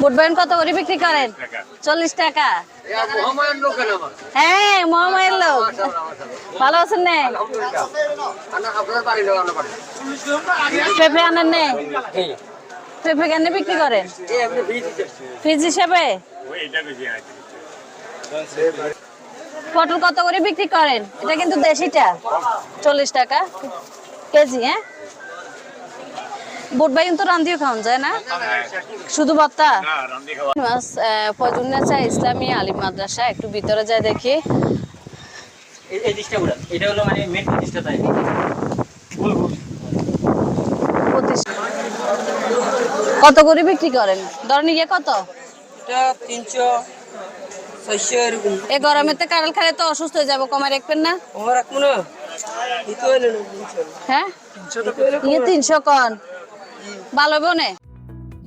বুট বাইন কত করে বিক্রি করেন? 40 টাকা। হ্যাঁ, মহামায়ের লোক। ভালো আছেন না? পেঁপে আনেন না? পেঁপে কেন বিক্রি করেন? ফ্রিজ হিসেবে। পটল কত করে বিক্রি করেন? এটা কিন্তু দেশিটা। 40 টাকা কেজি। হ্যাঁ, বুট বাইন তো রান্ধিও খাওয়া যায় না, শুধু ভর্তা। ফজলুন্নেছা ইসলামী আলিম মাদ্রাসা, একটু ভিতরে যায় দেখি। কত করে বিক্রি করেন? ধরেন ইয়ে কত? 300 600 এরকম। এই গরমেতে কাঁঠাল খেলে তো অসুস্থ হয়ে যাবো, কমায় রাখবেন না? হ্যাঁ, ইয়ে 300 কন ভালো বনে।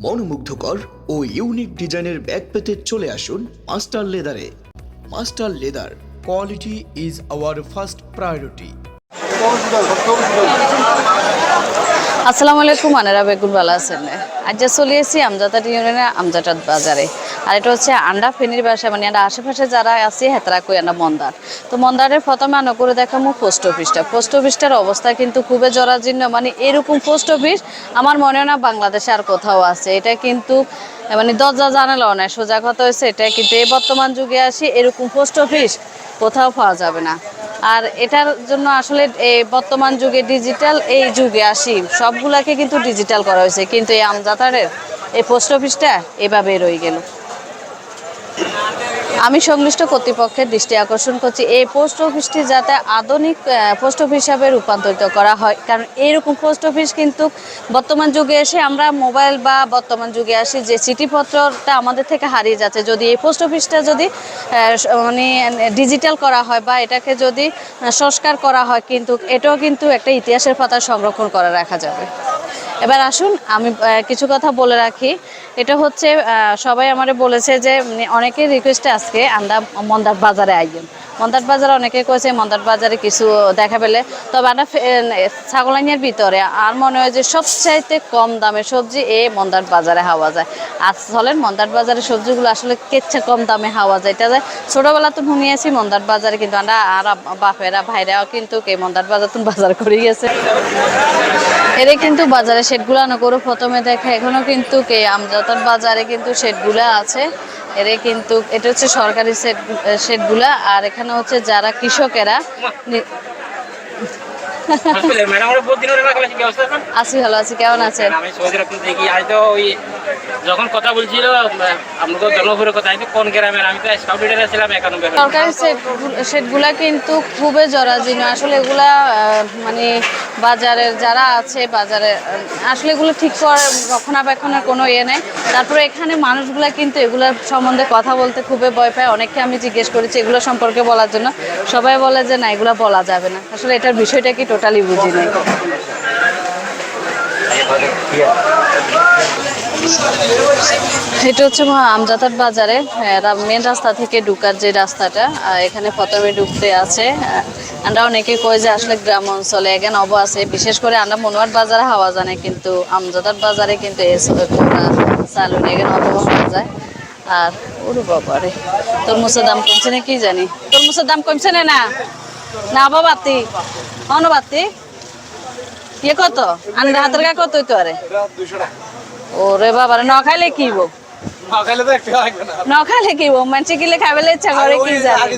মনোমুগ্ধকর ও ইউনিক ডিজাইনের ব্যাগ পেতে চলে আসুন মাস্টার লেদারে। Master Leather, quality is our first priority. আসসালামু আলাইকুম, আনারা বেগুন ভালো আছেন? আজ যা চলে এসেছি আমজাদ ইউনিয়নের আমজাদ বাজারে। আর এটা হচ্ছে আন্ডা ফেনির বাসা, মানে আমরা আশেপাশে যারা আছে হেতারা কই আন্ডা মন্দার। তো মন্দারের প্রথমে আনো করে দেখামু পোস্ট অফিসটা। পোস্ট অফিসটার অবস্থা কিন্তু খুবই জরাজীর্ণ, মানে এরকম পোস্ট অফিস আমার মনে হয় না বাংলাদেশে আর কোথাও আছে। এটা কিন্তু মানে দরজা জানালাও না, সোজা কথা হয়েছে এটা কিন্তু এই বর্তমান যুগে আসি এরকম পোস্ট অফিস কোথাও পাওয়া যাবে না। আর এটার জন্য আসলে এই বর্তমান যুগে ডিজিটাল এই যুগে আসি সবগুলাকে কিন্তু ডিজিটাল করা হয়েছে, কিন্তু এই আমজাতারের এই পোস্ট অফিসটা এভাবে রয়ে গেল। আমি সংশ্লিষ্ট কর্তৃপক্ষের দৃষ্টি আকর্ষণ করছি এই পোস্ট অফিসটি যাতে আধুনিক পোস্ট অফিস হিসাবে রূপান্তরিত করা হয়, কারণ এইরকম পোস্ট অফিস কিন্তু বর্তমান যুগে এসে আমরা মোবাইল বা বর্তমান যুগে আসি যে চিঠিপত্রটা আমাদের থেকে হারিয়ে যাচ্ছে, যদি এই পোস্ট অফিসটা যদি মানে ডিজিটাল করা হয় বা এটাকে যদি সংস্কার করা হয়, কিন্তু এটাও কিন্তু একটা ইতিহাসের পাতা সংরক্ষণ করে রাখা যাবে। এবার আসুন আমি কিছু কথা বলে রাখি। এটা হচ্ছে সবাই আমারে বলেছে যে অনেকের রিকোয়েস্টে আজকে আমরা মন্দার বাজারে আইবেন। মন্দার বাজারে অনেকে কয়েছে মন্দার বাজারে কিছু দেখা পেলে, তবে আমরা ছাগলাইনের ভিতরে আর মনে হয় যে সবচাইতে কম দামে সবজি এই মন্দার বাজারে হাওয়া যায়। আর চলেন মন্দার বাজারে সবজিগুলো আসলে কেচ্ছে কম দামে হাওয়া যায়। এটা যায় ছোটোবেলা তো শুনিয়েছি মন্দার বাজারে, কিন্তু আমরা আর বাপেরা ভাইরাও কিন্তু এই মন্দার বাজার তুমি বাজার করে গেছে। এরে কিন্তু বাজারে শেডগুলো আনো করে প্রথমে দেখা, এখনো কিন্তু আমজাতার বাজারে কিন্তু শেডগুলো আছে। এরে কিন্তু এটা হচ্ছে সরকারি শেডগুলা, আর এখানে হচ্ছে যারা কৃষকেরা আছি ভালো আছি, কেমন আছেন? যখন কথা বলছিল আপনাদের জনগণের কথা, কোন গ্রামের? আমি তো স্কাউট লিডারে ছিলাম 91। সরকারি শেডগুলা কিন্তু খুবই জরাজীর্ণ আসলে। এগুলা মানে বাজারের যারা আছে বাজারে আসলে এগুলো ঠিক করে রক্ষণাবেক্ষণের কোনো ইয়ে নেই। তারপরে এখানে মানুষগুলা কিন্তু এগুলোর সম্বন্ধে কথা বলতে খুবই ভয় পায়। অনেককে আমি জিজ্ঞেস করেছি এগুলো সম্পর্কে বলার জন্য, সবাই বলে যে না এগুলো বলা যাবে না। আসলে এটার বিষয়টা কি টোটালি বুঝি নাই। এটা হচ্ছে আমজাতার বাজারে মেন রাস্তা থেকে ঢুকার যে রাস্তাটা, এখানে প্রথমে ঢুকতে আছে। আমরা অনেকে কই যে আসলে গ্রাম অঞ্চলে এখানে অব আছে, বিশেষ করে আমরা মনোয়ার বাজারে হাওয়া জানে, কিন্তু আমজাতার বাজারে কিন্তু সালুন এখানে অব পাওয়া যায়। আর ওরে বাবারে, তরমুজের দাম কমছে না কি জানি, তরমুজের দাম কমছে না না বাবাতি অনবাতি ইয়ে কত আনলে হাতের গা কত হইতে পারে? ওরে বাবারে, ন খাইলে কি বো, ন খাইলে কি বো, মানুষ কিলে খাইলে ইচ্ছা করে কি জানি।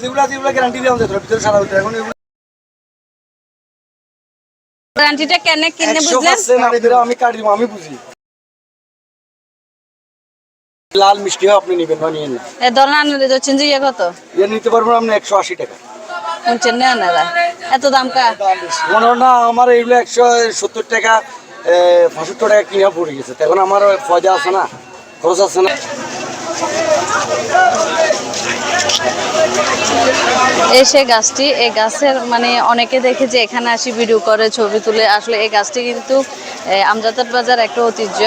গ্যারান্টিটা কেন কিনে বুঝলেন? আমি কাটি দিব, আমি বুঝি। লাল মিষ্টি হয় আপনি নেবেন বা নিয়েন না। এ ধরেন আনলে যাচ্ছেন যে ইয়ে কত? এর নিতে পারবেন আপনি 180 টাকা। শুনছেন না আপনারা এত দাম কা? মনে হয় না আমার এইগুলো 170 টাকা 75 টাকা কিনা পড়ে গেছে। এখন আমার ফয়দা আছে না, খরচ আছে না। এই সে গাছটি, এই গাছের মানে অনেকে দেখে যে এখানে আসি ভিডিও করে ছবি তুলে। আসলে এই গাছটি কিন্তু আমজাতার বাজার একটা ঐতিহ্য।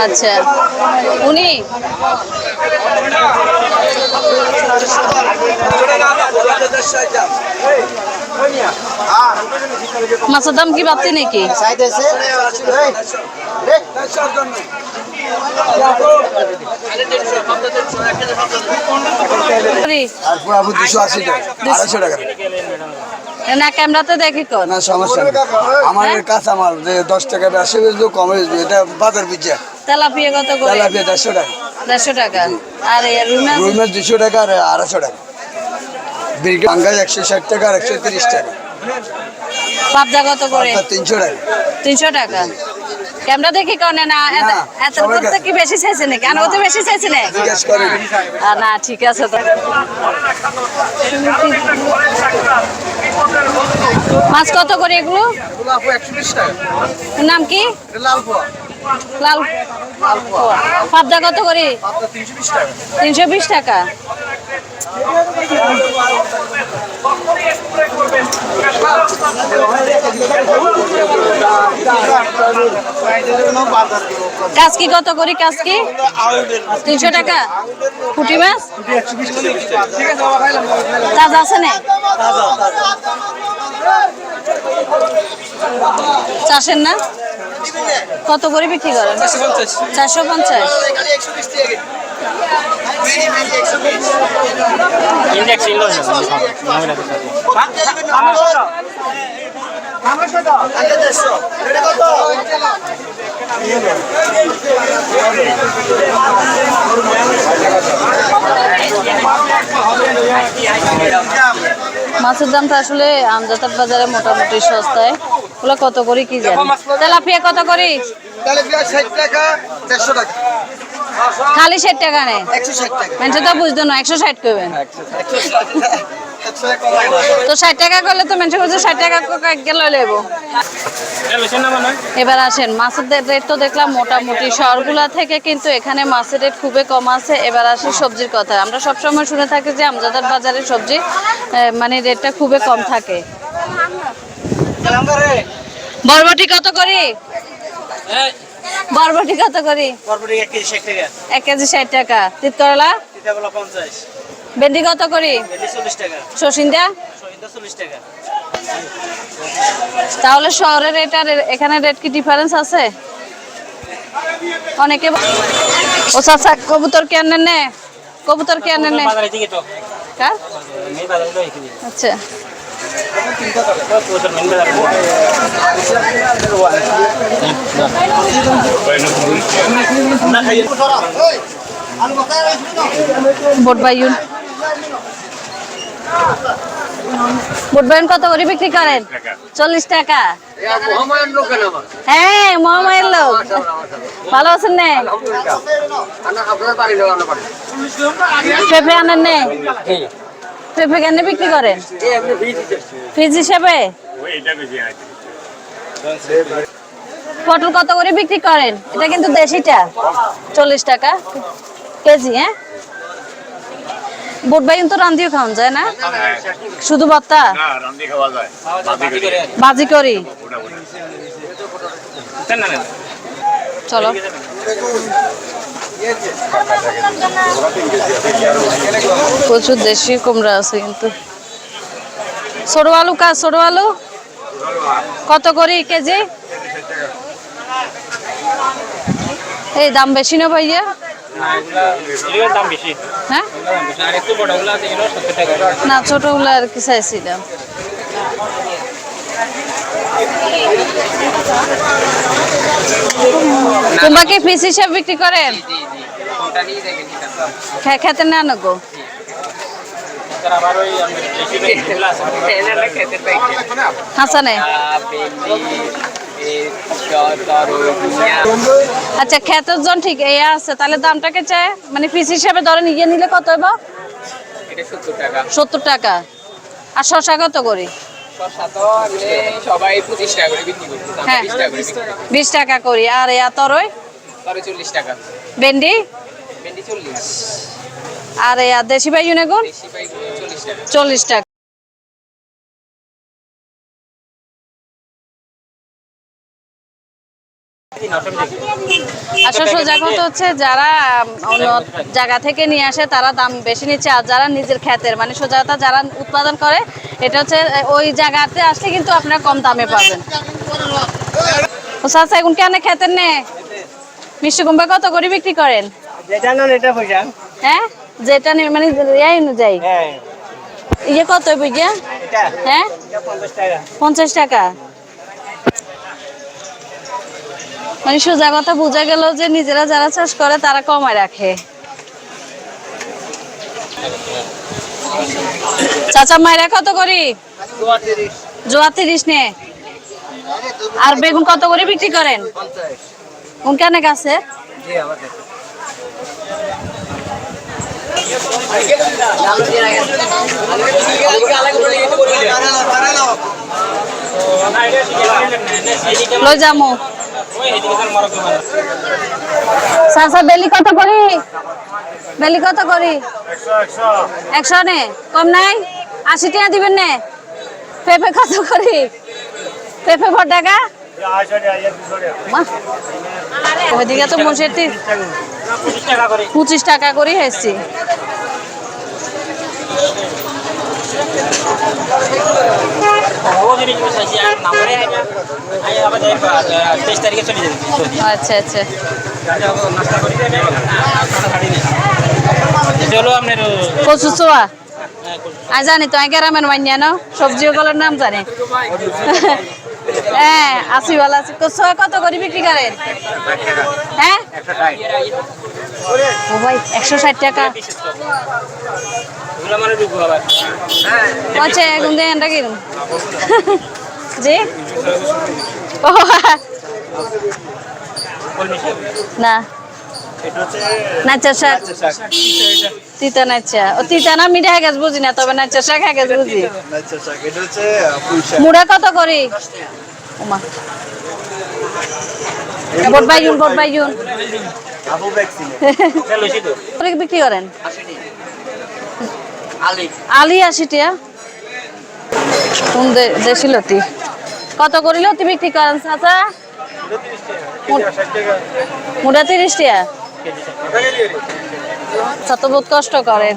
আচ্ছা উনি মাছের দাম কি বাড়তি নাকি? না ক্যামেরাতে দেখি তো না সমস্যা নেই আমার কাছে আমার যে 10 টাকা বেশি বেচবো কম বেচবো এটা বাজার বুঝছে তেলাপিয়া কত করে? তেলাপিয়া 150 টাকা 150 টাকা আর রুই মাছ? রুই মাছ 200 টাকা আর 250 টাকা বিরগি পাঙ্গাস 160 টাকা আর 130 টাকা পাবদা কত করে? 300 টাকা 300 টাকা ক্যামেরা দেখি কোনে না এত করতে কি বেশি চাইছে নাকি? কেন কত বেশি চাইছে না? জিজ্ঞেস করেন না ঠিক আছে তো মাছ কত করে এগুলো? 120 টাকা নাম কি? লাল পোয়া লাল পাবদা কত করে? 320 টাকা 320 টাকা কাজকি কত করে? কাজকি 300 টাকা পুঁটি মাছ তাজা আছে না? চাষের না কত করে বিক্রি করেন? 450 মাছের দামটা আসলে আমজাদ বাজারে মোটামুটি সস্তায়। ওগুলো কত করে কি জানি? তেলাপিয়া কত করে? তেলাপিয়া 60 টাকা 150 টাকা খালি 60 টাকা নেই 160 টাকা মানুষ তো বুঝতো না 160 করবেন তো 60 টাকা করলে তো মানুষ বুঝছে 60 টাকা গেলে লেবো। এবার আসেন মাছের রেট তো দেখলাম মোটামুটি শহরগুলা থেকে কিন্তু এখানে মাছের রেট খুবই কম আছে। এবার আসি সবজির কথা। আমরা সবসময় শুনে থাকি যে আমজাদার বাজারে সবজি মানে রেটটা খুবই কম থাকে। বরবটি কত করে? বরবটি কত করে? 1 কেজি 60 টাকা। তিত করলা? ভেন্ডি কত করে? শসিন্দা? তাহলে শহরের রেট আর এখানে রেট কি ডিফারেন্স আছে? অনেকে ও চাচা কবুতর কে আনেন নে? কবুতর কে আনেন নে? কার? আচ্ছা বোটবাইন বোটবাইন কত করে বিক্রি করেন? 40 টাকা। হ্যাঁ মহামায়ের লোক ভালো আছেন না? পেঁপে আনেন নে? পেঁপে কেন বিক্রি করেন? ফ্রিজ হিসাবে। পটল কত করে বিক্রি করেন? এটা কিন্তু দেশিটা 40 টাকা কেজি। হ্যাঁ বোটবাইন তো রান্ধিও খাওয়া যায় না? শুধু ভর্তা? বাজি করি। চলো প্রচুর দেশি কুমড়া আছে কিন্তু। ছোট আলু ছোট আলু কত করে কেজি? এই দাম বেশি না ভাইয়া? হ্যাঁ না ছোটগুলো আর কি চাইছিলাম। কুমড়া কি পিস হিসাবে বিক্রি করেন? খেতে না গো হাসানে। আচ্ছা খেতের জন ঠিক এই আছে তাহলে দামটাকে চায় মানে পিস হিসাবে ধরে নিয়ে নিলে কত হইব? 70 টাকা। আর শসা কত করে? হ্যাঁ 20 টাকা করি। আর তরই? 40 টাকা। ভেন্ডি? 40। আর দেশি বাইগুন? 40 টাকা। আসলে সোজা কথা হচ্ছে যারা অন্য জায়গা থেকে নিয়ে আসে তারা দাম বেশি নিচ্ছে, আর যারা নিজের ক্ষেতের মানে সোজা কথা যারা উৎপাদন করে এটা হচ্ছে ওই জায়গাতে আসলে কিন্তু আপনারা কম দামে পাবেন। চাচা এখন কেন ক্ষেতের নে মিষ্টি কুমড়া কত করে বিক্রি করেন? যেটা না এটা পয়সা। হ্যাঁ যেটা মানে এই অনুযায়ী হ্যাঁ ইয়ে কত বুঝিয়া? এটা হ্যাঁ 50 টাকা। 50 টাকা। মানে সোজা কথা বোঝা গেল যে নিজেরা যারা চাষ করে তারা কমায় রাখে। চাচা মায়েরা কত করি? জোয়া 30 নে। আর বেগুন কত করে বিক্রি করেন? কোন কেনে গাছে? লই যামু। চাচা বেলি কত করি? বেলি কত করি? 100 নে। কম নাই? 80 টাকা দিবেন নে। পেঁপে কত করি? পেঁপে কত টাকা? ওইদিকে তো মুসেটি 25 টাকা করে হয়েছি। আচ্ছা আচ্ছা কচু চোয়া আই জানি তো আই গ্রামের মাইনিয়া ন সবজি ওগুলোর নাম জানি। হ্যাঁ আছি ভালো আছি। কচু কত করে বিক্রি করেন? হ্যাঁ ও ভাই 160 টাকা। আচ্ছা এখন দেন এটা কিরম জি ও না নাচা শাক তিতা নাচা ও তিতা না মিঠা গাছ বুঝি না, তবে নাচা শাক গাছ বুঝি। মুড়া কত করি? ওমা বট বাইজুন বিক্রি করেন? আলি 80 টাকা। কোন দেশি লতি কত করি লতি বিক্রি করেন চাচা? মুড়া 30 টাকা। আচ্ছা তো বহুত কষ্ট করেন।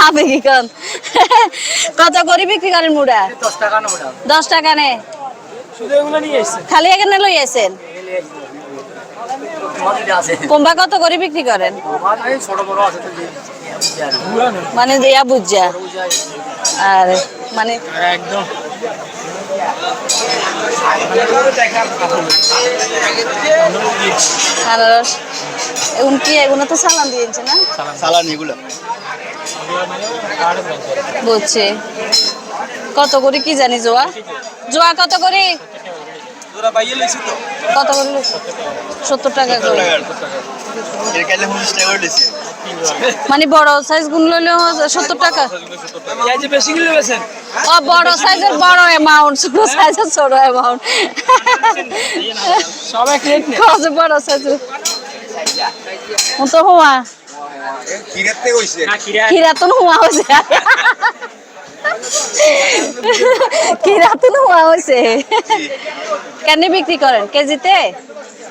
আবেগি কন কত করে বিক্রি করেন মুড়া? 10 টাকা নে। খালি এখানে লই আছেন? কুমড়া কত করে বিক্রি করেন? মানে দিয়া বুঝা আর মানে একদম আনারস এখন কি এগুলো তো সালান দিয়েছে না? সালান এগুলো বুঝছি। কত করে কি জানি জোয়া কত করে? কত করে? 70 টাকা করে। মানে বড় সাইজ গুলো লইলে 70 টাকা। ও বড় সাইজের বড় অ্যামাউন্ট, ছোট সাইজের ছোট অ্যামাউন্ট। সবাই ক্লিক নে কত বড় সাইজের ও তো হুয়া কিরাতে কইছে কিরাতন হুয়া হইছে কিরাতন হুয়া হইছে। কেন বিক্রি করেন? কেজিতে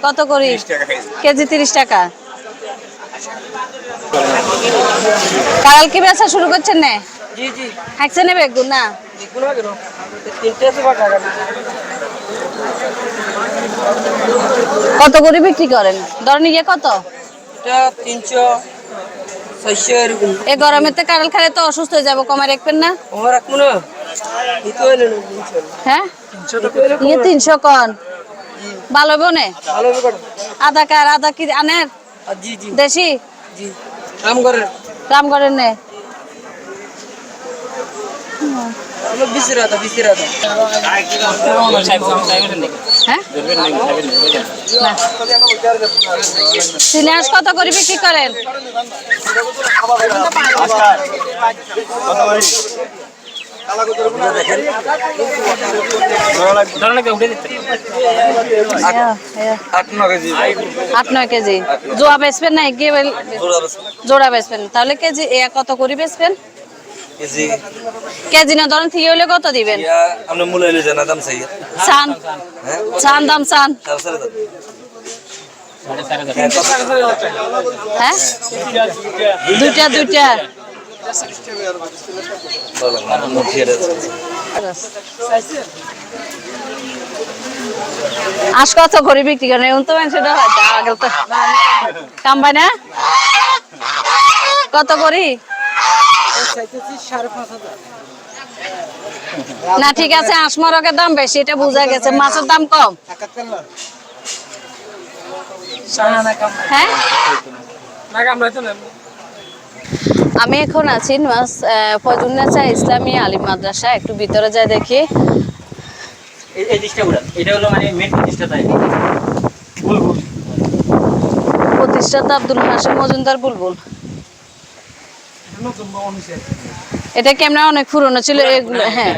কত করি? কেজি 30 টাকা। কাল কি বেচা শুরু করছেন না? জি জি হাঁকছে নেবে বেগুন না কত করে বিক্রি করেন? ধরেন ইয়ে কত? এটা 300 600 এরকম। এই গরমেতে কাঁঠাল খেলে তো অসুস্থ হয়ে যাবো, কমে রাখবেন না? ওমা রাখবো না দিতে হইলে না 300। হ্যাঁ 300 কন ভালো বনে ভালো হবে আদা কি আনের? জি জি দেশি জি রামগড়ের নে আমরা 20 টাকা হ্যাঁ না সিনাস কত করে বিক্রি করেন? আট নয় কেজি জোড়া বেচবেন না? জোড়া বেচবেন তাহলে কেজি কত করে বেচবেন? কেজি কেজি না ধরেন থেকে হলে কত দিবেন? ইয়া আপনি মূল্য হইলে জানা দাম চাই চান হ্যাঁ চান দাম চান সাড়ে দাম হ্যাঁ দুইটা দুইটা আজ কত করে বিক্রি করেন? এখন তো সেটা আগে তো কামবাই না কত করি না ঠিক আছে আসমরকের দাম বেশি এটা বোঝা গেছে মাছের দাম কম হ্যাঁ আমি এখন আছি ফজলুন্নেছা ইসলামী আলিম মাদ্রাসা একটু ভিতরে যাই দেখি এই ডিশটা উড়ান এটা হলো মানে মেন ডিশটা তাই প্রতিষ্ঠাতা আব্দুল হাশিম মজুমদার বুলবুল এটা ক্যামেরা অনেক পুরনো ছিল এগুলো হ্যাঁ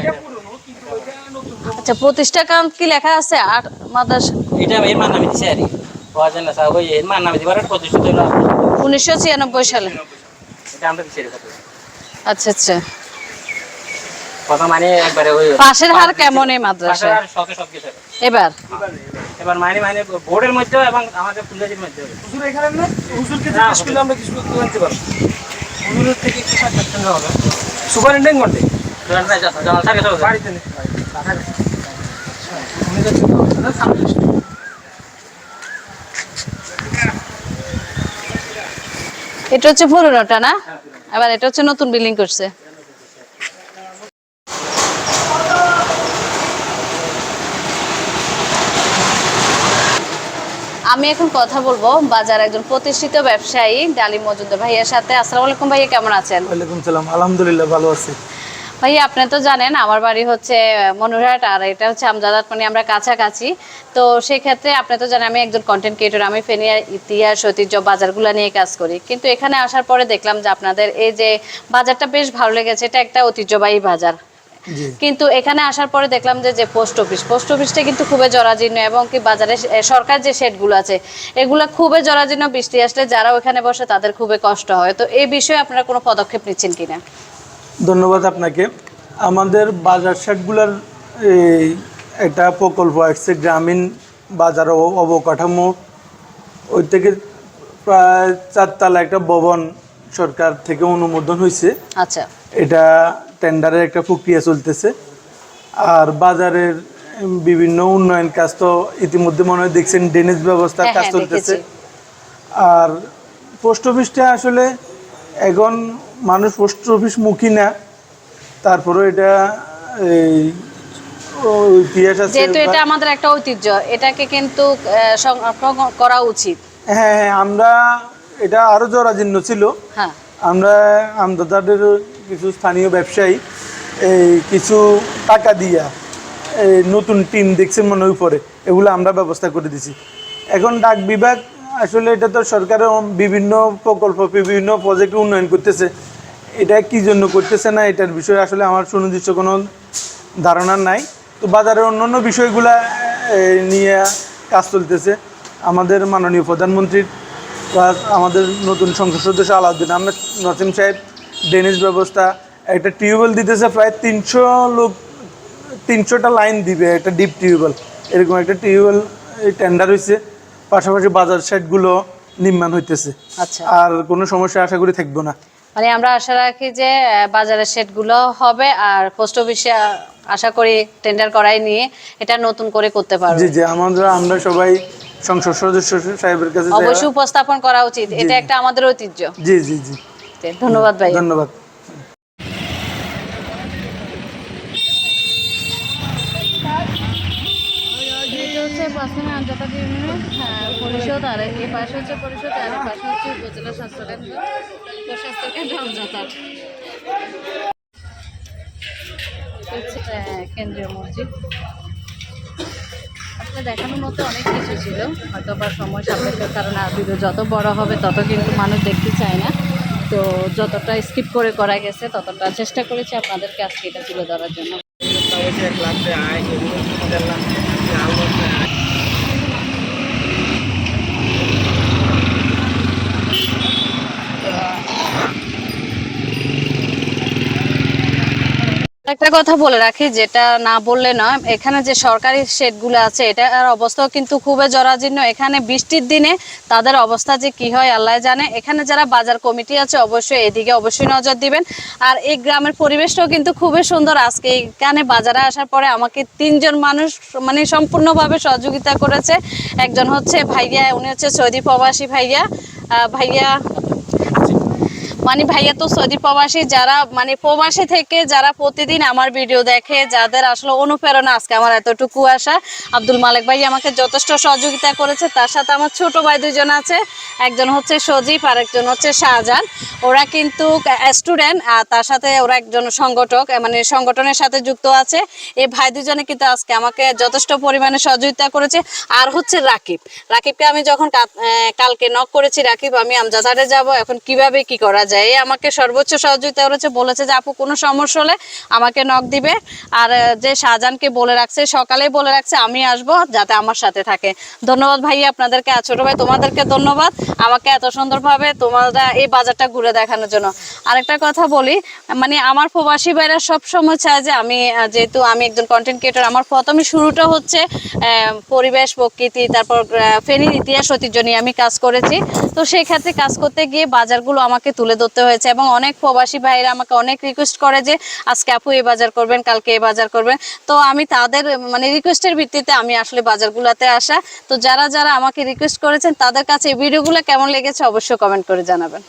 আচ্ছা প্রতিষ্ঠাকান্ত কি লেখা আছে আর মাদ্রাসা এটা এর মান নামে দিছে আরে ওয়াজেন না সাহেব এর মান নামে দিবার প্রতিষ্ঠিত হলো 1996 সালে এটা আমরা দিছি আচ্ছা আচ্ছা কথা মানে একবারে ওই পাশের হার কেমন এই মাদ্রাসা আর শখে সব কিছু এবার এবার মানে বোর্ডের মধ্যে এবং আমাদের ফুলগাজির মধ্যে হুজুর এখানে না হুজুরকে জিজ্ঞেস করলে আমরা কিছু জানতে পারবো হুজুরের থেকে একটু সাক্ষাৎ হবে সুপারিনটেন্ডেন্ট করতে না যা থাকে তো বাড়িতে নেই এটা হচ্ছে পুরোনোটা না আবার এটা হচ্ছে নতুন বিল্ডিং করছে আমি এখন কথা বলবো বাজার একজন প্রতিষ্ঠিত ব্যবসায়ী ডালিম মজুমদার ভাইয়ের সাথে। আসসালামু আলাইকুম ভাইয়া, কেমন আছেন? ওয়ালাইকুম সালাম, আলহামদুলিল্লাহ ভালো আছি। ভাইয়া আপনি তো জানেন আমার বাড়ি হচ্ছে মনুরহাট আর এটা হচ্ছে আমজাদাত, মানে আমরা কাছাকাছি। তো সেক্ষেত্রে আপনি তো জানেন আমি একজন কন্টেন্ট ক্রিয়েটর, আমি ফেনীর ইতিহাস ঐতিহ্য বাজারগুলো নিয়ে কাজ করি। কিন্তু এখানে আসার পরে দেখলাম যে আপনাদের এই যে বাজারটা বেশ ভালো লেগেছে, এটা একটা ঐতিহ্যবাহী বাজার। কিন্তু এখানে আসার পরে দেখলাম যে পোস্ট অফিসটা কিন্তু খুবই জরাজীর্ণ এবং কি বাজারে সরকার যে শেডগুলো আছে এগুলো খুবই জরাজীর্ণ, বৃষ্টি আসলে যারা ওখানে বসে তাদের খুবই কষ্ট হয়। তো এই বিষয়ে আপনারা কোনো পদক্ষেপ নিচ্ছেন কিনা? ধন্যবাদ আপনাকে। আমাদের বাজার শেডগুলোর একটা প্রকল্প আসছে, গ্রামীণ বাজার অবকাঠামো, ওই থেকে প্রায় 4 তলা একটা ভবন সরকার থেকে অনুমোদন হয়েছে। আচ্ছা, এটা টেন্ডারের একটা প্রক্রিয়া চলতেছে। আর বাজারের বিভিন্ন উন্নয়ন কাজ তো ইতিমধ্যে মনে হয় দেখছেন, ড্রেনেজ ব্যবস্থার কাজ চলতেছে। আর পোস্ট অফিসটা আসলে এখন মানুষ পোস্ট অফিস মুখী না, তারপরে এটা ইতিহাস আছে, যেহেতু এটা আমাদের একটা ঐতিহ্য, এটাকে কিন্তু সংরক্ষণ করা উচিত। হ্যাঁ হ্যাঁ, আমরা এটা আরো জরাজীর্ণ ছিল। হ্যাঁ, আমরা আমদাদাদের কিছু স্থানীয় ব্যবসায়ী কিছু টাকা দিয়া নতুন টিম দেখছেন মনে হয় পরে, এগুলো আমরা ব্যবস্থা করে দিছি। এখন ডাক বিভাগ আসলে এটা তো সরকারের বিভিন্ন প্রকল্প বিভিন্ন প্রজেক্ট উন্নয়ন করতেছে, এটা কি জন্য করতেছে না এটার বিষয়ে আসলে আমার সুনির্দিষ্ট কোনো ধারণা নাই। তো বাজারের অন্যান্য বিষয়গুলা নিয়ে কাজ চলতেছে। আমাদের মাননীয় প্রধানমন্ত্রীর প্লাস আমাদের নতুন সংসদ সদস্য আলাউদ্দিন আহমেদ নসিম সাহেব ড্রেনেজ ব্যবস্থা, একটা টিউবওয়েল দিতেছে, প্রায় 300টা লাইন দিবে, একটা ডিপ টিউবওয়েল, এরকম একটা টিউবওয়েল টেন্ডার হয়েছে। পাশাপাশি বাজার সাইডগুলো নির্মাণ হইতেছে। আচ্ছা, আর কোনো সমস্যা আশা করি থাকবো না। মানে আমরা আশা রাখি যে বাজারের সেটগুলো হবে আর পোস্ট অফিসে আশা করি টেন্ডার করাই নিয়ে এটা নতুন করে করতে পারবো। জি জি, আমরা সবাই সংসদ সদস্য সাহেবের কাছে অবশ্যই উপস্থাপন করা উচিত, এটা একটা আমাদের ঐতিহ্য। জি জি জি, ধন্যবাদ ভাই। ধন্যবাদ। পরিষদ আর এই পাশে হচ্ছে পরিষদ আর এই পাশে হচ্ছে উপজেলা স্বাস্থ্যকেন্দ্র, উপস্বাস্থ্যকেন্দ্র আমজাদাত। কেন্দ্রীয় মসজিদ আসলে দেখানোর মতো অনেক কিছু ছিল, হয়তো বা সময় সাপেক্ষের কারণে ভিডিও যত বড় হবে তত কিন্তু মানুষ দেখতে চায় না। তো যতটা স্কিপ করে করা গেছে ততটা চেষ্টা করেছি আপনাদেরকে আজকে এটা তুলে ধরার জন্য। আরেকটা কথা বলে রাখি, যেটা না বললে নয়, এখানে যে সরকারি শেডগুলো আছে এটার অবস্থাও কিন্তু খুবই জরাজীর্ণ। এখানে বৃষ্টির দিনে তাদের অবস্থা যে কি হয় আল্লাহ জানে। এখানে যারা বাজার কমিটি আছে অবশ্যই এদিকে অবশ্যই নজর দিবেন। আর এই গ্রামের পরিবেশটাও কিন্তু খুবই সুন্দর। আজকে এখানে বাজারে আসার পরে আমাকে 3জন মানুষ মানে সম্পূর্ণভাবে সহযোগিতা করেছে। একজন হচ্ছে ভাইয়া, উনি হচ্ছে সৌদি প্রবাসী ভাইয়া। ভাইয়া মানে ভাইয়া তো সৌদি প্রবাসী, যারা মানে প্রবাসী থেকে যারা প্রতিদিন আমার ভিডিও দেখে, যাদের আসলে অনুপ্রেরণা আজকে আমার এতটুকু আসা, আব্দুল মালিক ভাই আমাকে যথেষ্ট সহযোগিতা করেছে। তার সাথে আমার ছোট ভাই 2জন আছে, একজন হচ্ছে সজীব আর একজন হচ্ছে শাহজাহান। ওরা কিন্তু স্টুডেন্ট, আর তার সাথে ওরা একজন সংগঠক, মানে সংগঠনের সাথে যুক্ত আছে। এই ভাই 2জনে কিন্তু আজকে আমাকে যথেষ্ট পরিমাণে সহযোগিতা করেছে। আর হচ্ছে রাকিবকে আমি যখন কালকে নক করেছি, রাকিব আমি আমজাদহাটে যাব, এখন কিভাবে কি করা যায়, এই আমাকে সর্বোচ্চ সহযোগিতা করেছে। বলেছে যে আপু কোনো সমস্যা হলে আমাকে নক দিবে। আর যে শাহজাহানকে বলে রাখছে, সকালে বলে রাখছে আমি আসবো, যাতে আমার সাথে থাকে। ধন্যবাদ ভাইয়া আপনাদেরকে, আর ছোট ভাই তোমাদেরকে ধন্যবাদ আমাকে এত সুন্দরভাবে তোমরা এই বাজারটা ঘুরে দেখানোর জন্য। আরেকটা কথা বলি, মানে আমার প্রবাসী ভাইরা সবসময় চায় যে আমি, যেহেতু আমি একজন কন্টেন্ট ক্রিয়েটর, আমার প্রথমে শুরুটা হচ্ছে পরিবেশ প্রকৃতি, তারপর ফেনীর ইতিহাস ঐতিহ্য নিয়ে আমি কাজ করেছি। তো সেই ক্ষেত্রে কাজ করতে গিয়ে বাজারগুলো আমাকে তুলে ধরতে হয়েছে, এবং অনেক প্রবাসী ভাইরা আমাকে অনেক রিকোয়েস্ট করে যে আজকে আপু এই বাজার করবেন, কালকে এই বাজার করবেন। তো আমি তাদের মানে রিকোয়েস্টের ভিত্তিতে আমি আসলে বাজারগুলোতে আসা। তো যারা যারা আমাকে রিকোয়েস্ট করেছেন তাদের কাছে এই ভিডিওগুলো কেমন লেগেছে অবশ্যই কমেন্ট করে জানাবেন।